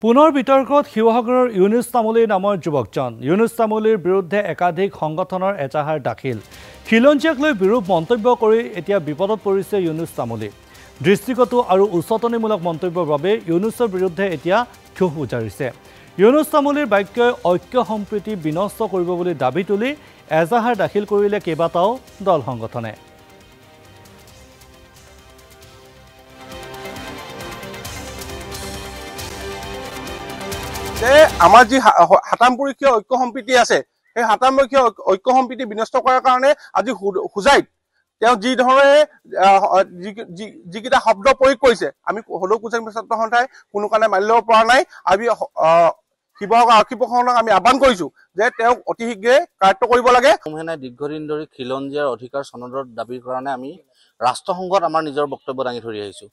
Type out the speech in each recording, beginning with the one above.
পুনৰ বিতৰ্কত শিৱসাগৰৰ ইউনুছ তামুলী নামৰ যুৱকজন ইউনুছ তামুলীৰ বিৰুদ্ধে একাধিক সংগঠনৰ এজাহাৰ দাখিল খিলঞ্জীয়াক লৈ বিৰূপ মন্তব্য কৰি এতিয়া বিপদত পৰিছে ইউনুছ তামুলী দৃষ্টিকটু আৰু উচতনিমূলক মন্তব্যৰ বাবে ইউনুছৰ বিৰুদ্ধে এতিয়া ক্ষোভ উজাৰিছে ইউনুছ তামুলীৰ বাক্যই ঐক্য সম্প্ৰীতি বিনষ্ট কৰিব বুলি দাবী তুলি এজাহাৰ দাখিল কৰিলে কেইবাটাও দল সংগঠনে আমাৰ যি হাতামপৰীক্ষীয় ঐক্য সম্প্ৰীতি আছে সেই হাতামপৰীক্ষীয় ঐক্য সম্প্ৰীতি বিনষ্ট কৰাৰ কাৰণে আজি হুজাইত তেওঁ যি ধৰণে যিকেইটা শব্দ প্ৰয়োগ কৰিছে আমি হলেও কুচাৰী ছাত্ৰ সন্থাই কোনো কাৰণে মানি ল'ব পৰা নাই আমি শিৱসাগৰ আৰক্ষী প্ৰশাসনক আমি আহ্বান কৰিছো যে তেওঁক অতি শীঘ্ৰে কাৰ্য কৰিব লাগে দীৰ্ঘদিন ধৰি খিলঞ্জীয়াৰ অধিকাৰ সনদৰ দাবীৰ কাৰণে আমি ৰাষ্ট্ৰসংঘত আমাৰ নিজৰ বক্তব্য দাঙি ধৰি আহিছো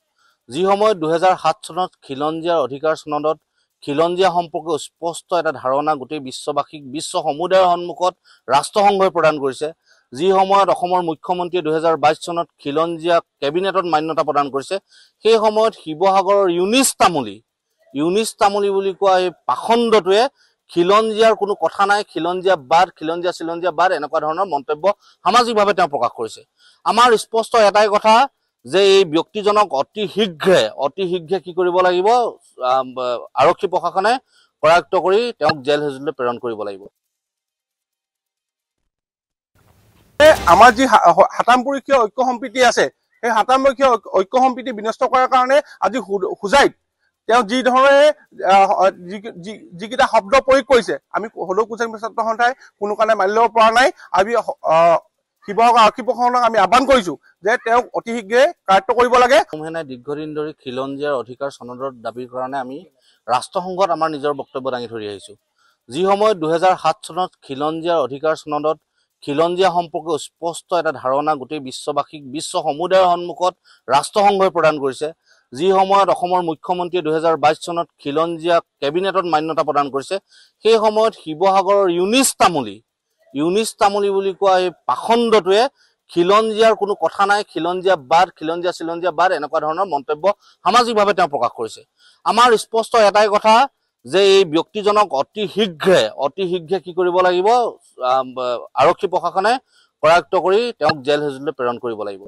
যি সময়ত 2007 চনত খিলঞ্জীয়াৰ অধিকাৰ সনদত খিলঞ্জীয়া সম্পৰ্কে স্পষ্ট এটা ধাৰণা গোটেই বিশ্ববাসীক বিশ্ব সমুদায়ৰ সন্মুখত ৰাষ্ট্ৰসংঘই প্ৰদান কৰিছে যি সময়ত অসমৰ মুখ্যমন্ত্ৰীয়ে 2022 চনত খিলঞ্জীয়া কেবিনেটত মান্যতা প্ৰদান কৰিছে সেই সময়ত শিৱসাগৰৰ ইউনুছ তামুলী বুলি কোৱা এই পাখণ্ডটোৱে খিলঞ্জীয়াৰ কোনো কথা নাই খিলঞ্জীয়া বাদ খিলঞ্জীয়া বাদ এনেকুৱা ধৰণৰ মন্তব্য সামাজিকভাৱে তেওঁ প্ৰকাশ কৰিছে আমাৰ স্পষ্ট এটাই কথা যে এই ব্যক্তিজনক অতি শীঘ্ৰে কি কৰিব লাগিব আৰক্ষী প্ৰশাসনে কৰায়ত্ব কৰি তেওঁক জেল হেজুললৈ প্ৰেৰণ কৰিব লাগিব আমাৰ যি হাতামপৰীক্ষীয় ঐক্য সম্প্ৰীতি আছে সেই হাতামপৰীক্ষীয় ঐক্য সম্প্ৰীতি বিনষ্ট কৰাৰ কাৰণে আজি হুজাইত তেওঁ যি ধৰণে যিকেইটা শব্দ প্ৰয়োগ কৰিছে আমি হলেও কুচাৰী ছাত্ৰ সন্থাই কোনো কাৰণে মানি ল'ব পৰা নাই আমি শিৱসাগৰ আৰক্ষী প্ৰশাসনক আমি আহ্বান কৰিছো যে তেওঁক অতি শীঘ্ৰে কাৰ্য কৰিব লাগে দীৰ্ঘদিন ধৰি খিলঞ্জীয়াৰ অধিকাৰ সনদৰ দাবীৰ কাৰণে আমি ৰাষ্ট্ৰসংঘত আমাৰ নিজৰ বক্তব্য দাঙি ধৰি আহিছো যি সময়ত 2007 চনত খিলঞ্জীয়াৰ অধিকাৰ সনদত খিলঞ্জীয়া সম্পৰ্কে স্পষ্ট এটা ধাৰণা গোটেই বিশ্ববাসীক বিশ্ব সমুদায়ৰ সন্মুখত ৰাষ্ট্ৰসংঘই প্ৰদান কৰিছে যি সময়ত অসমৰ মুখ্যমন্ত্ৰীয়ে 2022 চনত খিলঞ্জীয়া কেবিনেটত মান্যতা প্ৰদান কৰিছে সেই সময়ত শিৱসাগৰৰ ইউনুছ তামুলী বুলি কোৱা এই পাখণ্ডটোৱে খিলঞ্জীয়াৰ কোনো কথা নাই খিলঞ্জীয়া বাদ খিলঞ্জীয়া বাদ এনেকুৱা ধৰণৰ মন্তব্য সামাজিকভাৱে তেওঁ প্ৰকাশ কৰিছে আমাৰ স্পষ্ট এটাই কথা যে এই ব্যক্তিজনক অতি শীঘ্ৰে কি কৰিব লাগিব আৰক্ষী প্ৰশাসনে কৰায়ত্ব কৰি তেওঁক জেল হেজুললৈ প্ৰেৰণ কৰিব লাগিব